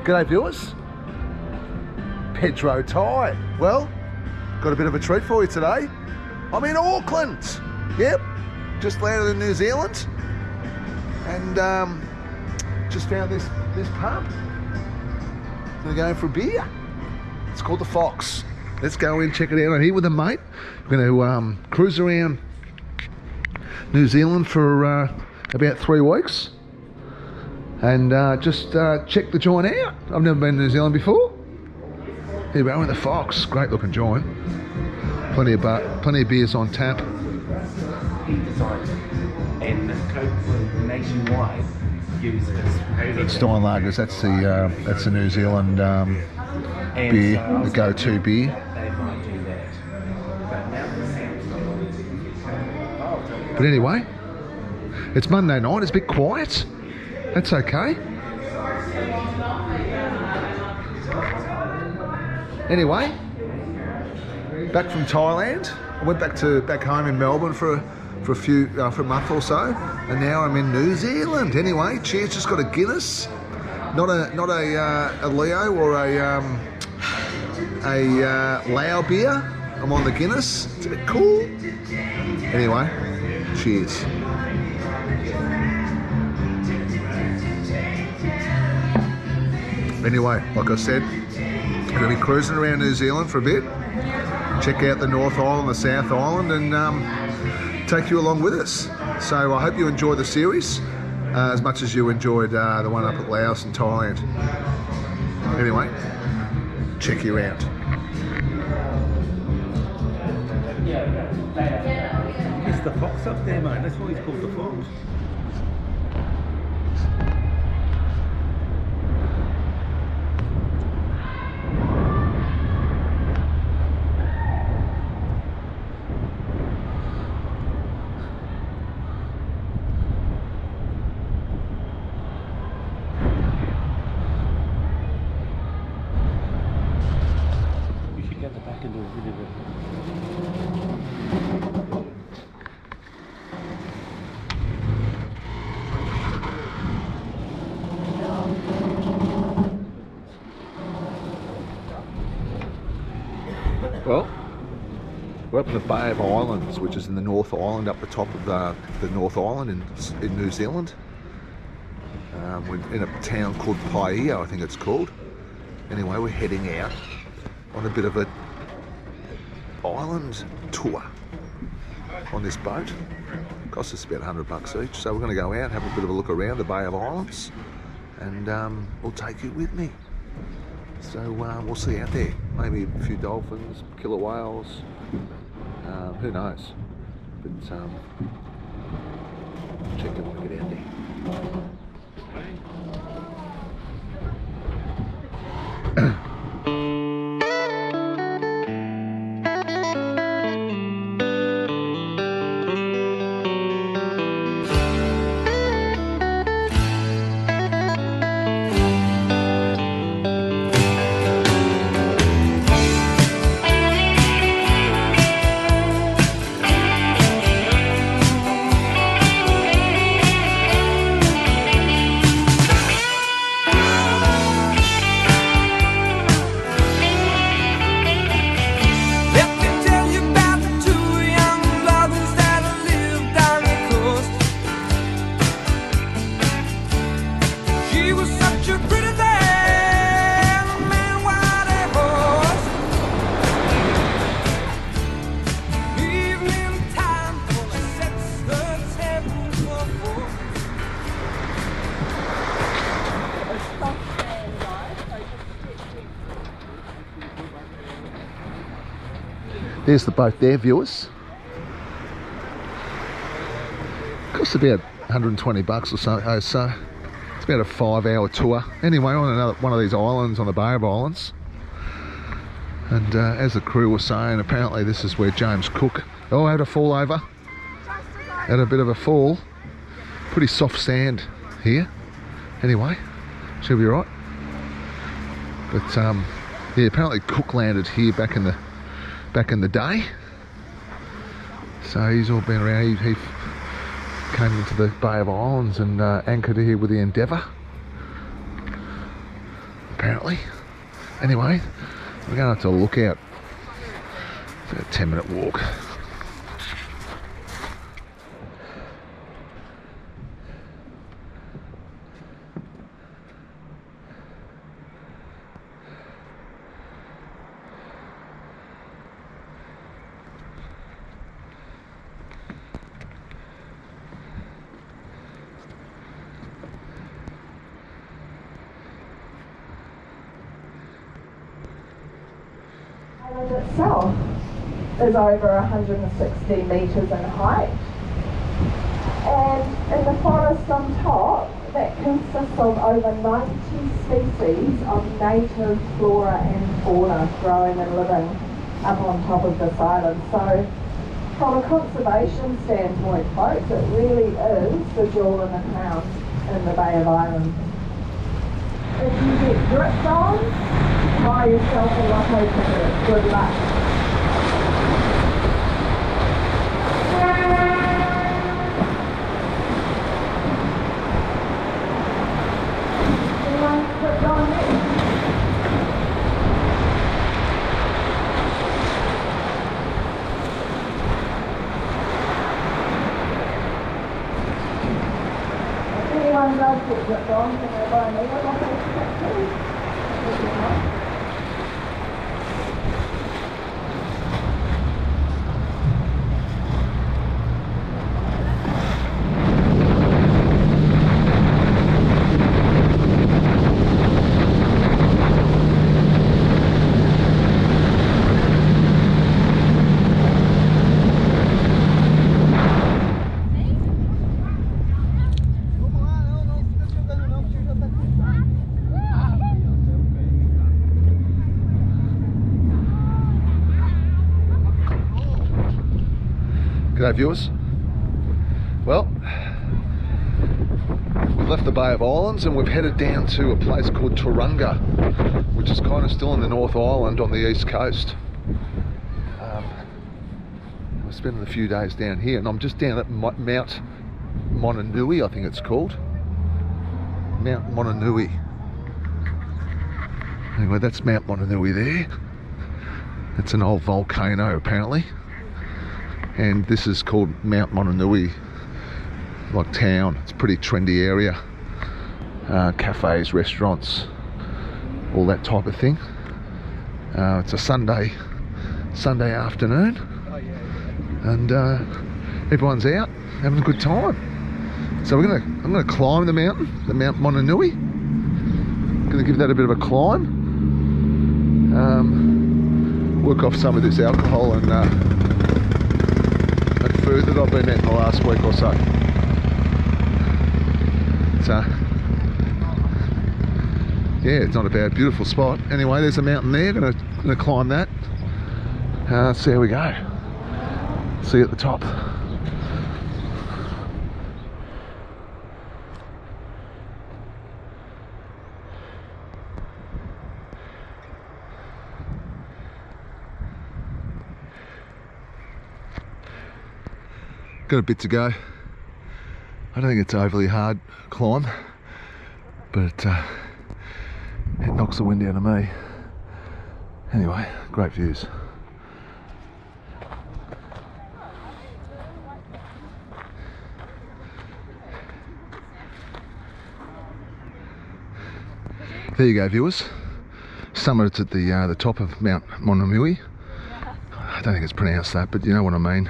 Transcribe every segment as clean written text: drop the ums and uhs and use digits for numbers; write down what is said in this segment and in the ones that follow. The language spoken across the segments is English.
G'day viewers, Pedro Ty. Well, got a bit of a treat for you today. I'm in Auckland. Yep, just landed in New Zealand and just found this pub. Gonna go in for a beer. It's called the Fox. Let's go in, check it out. I'm here with a mate. We're gonna cruise around New Zealand for about 3 weeks and just check the joint out. I've never been to New Zealand before. Here we are with the Fox. Great looking joint. Plenty of beers on tap. He designed it, and the Coke nationwide uses Steinlagers. That's the New Zealand beer, the go-to beer. They might do that, but now the sound's not. But anyway, it's Monday night. It's a bit quiet. That's okay. Anyway, back from Thailand. I went back home in Melbourne for a month or so, and now I'm in New Zealand. Anyway, cheers. Just got a Guinness, not a Leo or a Lao beer. I'm on the Guinness. It's a bit cool. Anyway, cheers. Anyway, like I said, going to be cruising around New Zealand for a bit. Check out the North Island, the South Island, and take you along with us. So I hope you enjoy the series as much as you enjoyed the one up at Laos and Thailand. Anyway, check you out. It's the Fox up there, mate. That's why he's called the Fox. Get the back into a video. Well, we're up in the Bay of Islands, which is in the North Island, up the top of the North Island in New Zealand. We're in a town called Paia, I think it's called. Anyway, we're heading out on a bit of a island tour on this boat. Cost us about $100 each, so we're going to go out, have a bit of a look around the Bay of Islands, and we'll take you with me. So we'll see out there. Maybe a few dolphins, killer whales, who knows. But check it when we get out there. There's the boat there, viewers. Costs about $120 or so. So it's about a 5-hour tour. Anyway, on another one of these islands on the Bay of Islands. And as the crew was saying, apparently this is where James Cook had a fall over. Had a bit of a fall. Pretty soft sand here. Anyway, she'll be right. But yeah, apparently Cook landed here back in the day. So he's all been around. He came into the Bay of Islands and anchored here with the Endeavour. apparently. Anyway, we're going to have to look out. It's a 10-minute walk. Itself is over 160 metres in height, and in the forest on top that consists of over 90 species of native flora and fauna growing and living up on top of this island. So from a conservation standpoint, folks, it really is the jewel in the crown in the Bay of Islands. If you get gripped on, buy yourself a lotto ticket. Good luck. Anyone gripped on it? If anyone does get gripped on, can they buy me a lotto ticket too? G'day viewers. Well, we've left the Bay of Islands and we've headed down to a place called Tauranga, which is kind of still in the North Island on the east coast. We're spending a few days down here, and I'm just down at Mount Mononui, I think it's called. Mount Mononui. Anyway, that's Mount Mononui there. It's an old volcano apparently. And this is called Mount Mononui, like town. It's a pretty trendy area. Cafes, restaurants, all that type of thing. It's a Sunday afternoon, and everyone's out having a good time. So I'm gonna climb the mountain, the Mount Mononui. Gonna give that a bit of a climb. Work off some of this alcohol and food that I've been at in the last week or so. So yeah, it's not a bad, beautiful spot. Anyway, there's a mountain there. Gonna climb that. See how we go. See you at the top. Got a bit to go. I don't think it's overly hard climb, but it knocks the wind out of me. Anyway, great views. There you go, viewers. Summit's at the top of Mount Mononui. I don't think it's pronounced that, but you know what I mean.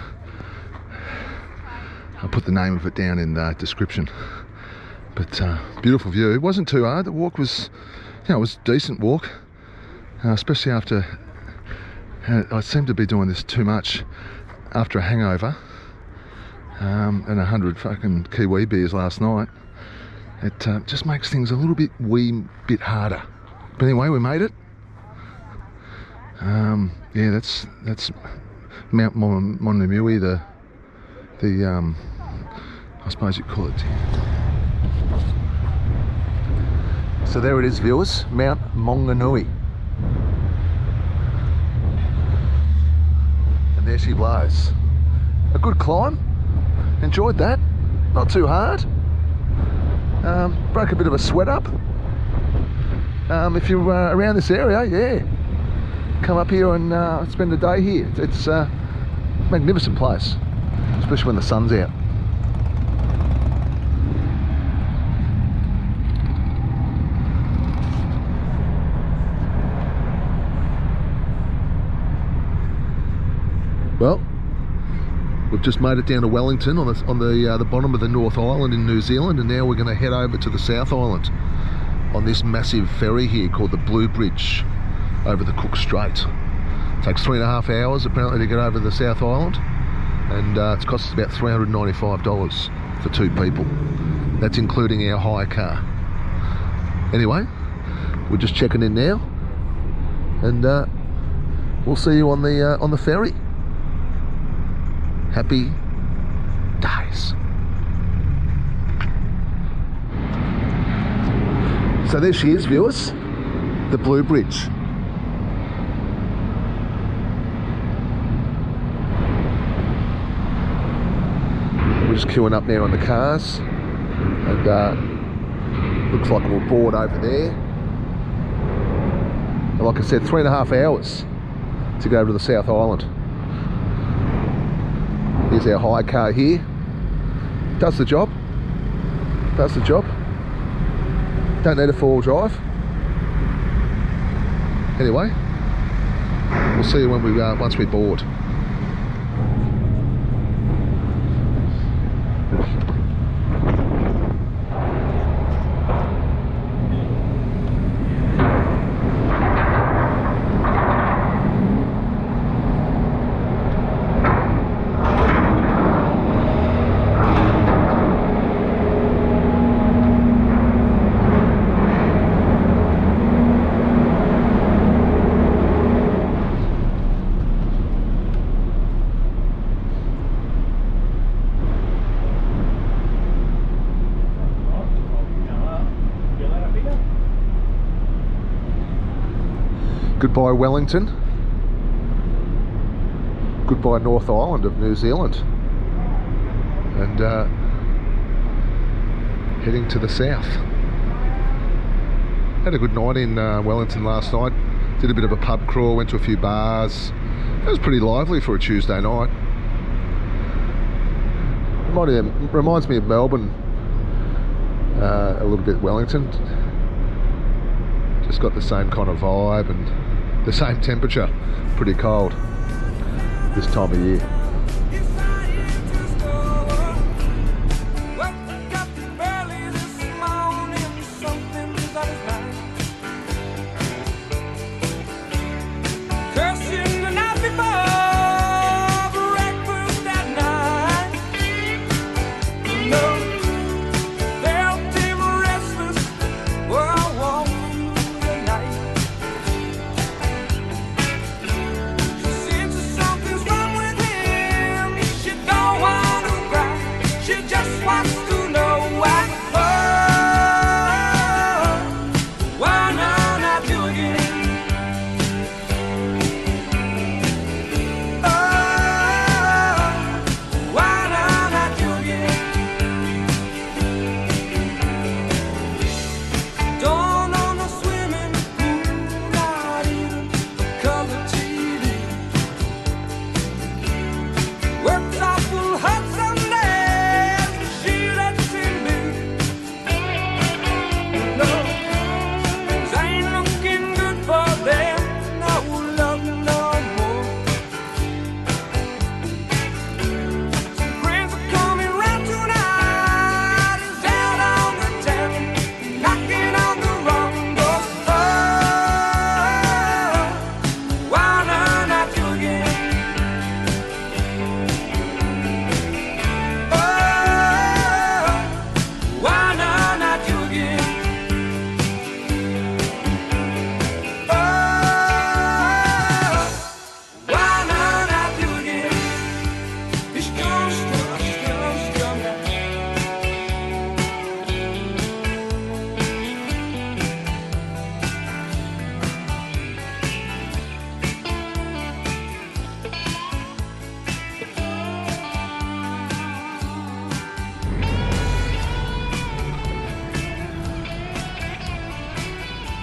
I'll put the name of it down in the description. But beautiful view. It wasn't too hard. The walk was, it was a decent walk, especially after I seemed to be doing this too much after a hangover and 100 fucking Kiwi beers last night. It just makes things a little bit harder. But anyway, we made it. Yeah, that's Mount Mononui, the I suppose you'd call it. So there it is, viewers, Mount Mononui. And there she blows. A good climb. Enjoyed that. Not too hard. Broke a bit of a sweat up. if you're around this area, yeah, come up here and spend a day here. It's a magnificent place, especially when the sun's out. Well, we've just made it down to Wellington on the bottom of the North Island in New Zealand, and now we're going to head over to the South Island on this massive ferry here called the Blue Bridge over the Cook Strait. It takes 3.5 hours apparently to get over the South Island, and it's cost us about $395 for 2 people. That's including our hire car. Anyway, we're just checking in now, and we'll see you on the ferry. Happy days. So there she is, viewers, the Blue Bridge. We're just queuing up now on the cars, and looks like we'll board over there. And like I said, 3.5 hours to go over to the South Island. Here's our hire car here. Does the job. Does the job. Don't need a 4-wheel drive. Anyway, we'll see you when we once we board. Goodbye Wellington, goodbye North Island of New Zealand, and heading to the south. Had a good night in Wellington last night, did a bit of a pub crawl, went to a few bars. It was pretty lively for a Tuesday night. Reminds me of Melbourne a little bit. Wellington just got the same kind of vibe and the same temperature, pretty cold this time of year.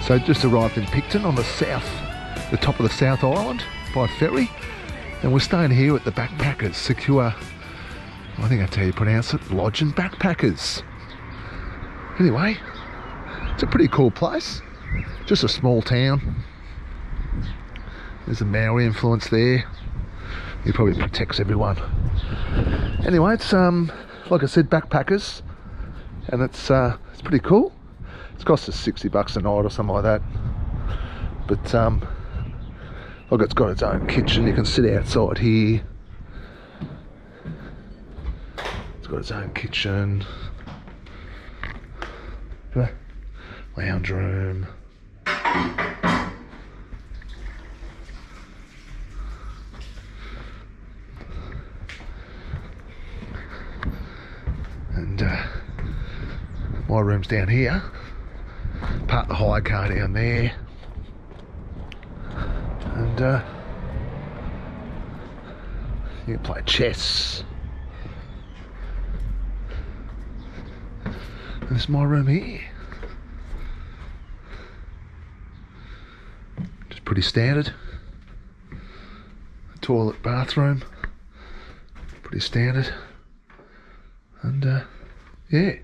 So just arrived in Picton on the top of the South Island by ferry, and we're staying here at the Backpackers Secure, I think that's how you pronounce it, Lodge and Backpackers. Anyway, it's a pretty cool place, just a small town. There's a Maori influence there. He probably protects everyone. Anyway, it's like I said, Backpackers, and it's pretty cool. It's cost us $60 a night or something like that. But look, it's got its own kitchen. You can sit outside here. It's got its own kitchen, lounge room. And my room's down here. Park the hire car down there. And you can play chess. And this is my room here. Just pretty standard. Toilet, bathroom. Pretty standard. And yeah.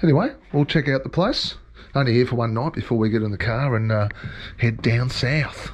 Anyway, we'll check out the place. Only here for one night before we get in the car and head down south.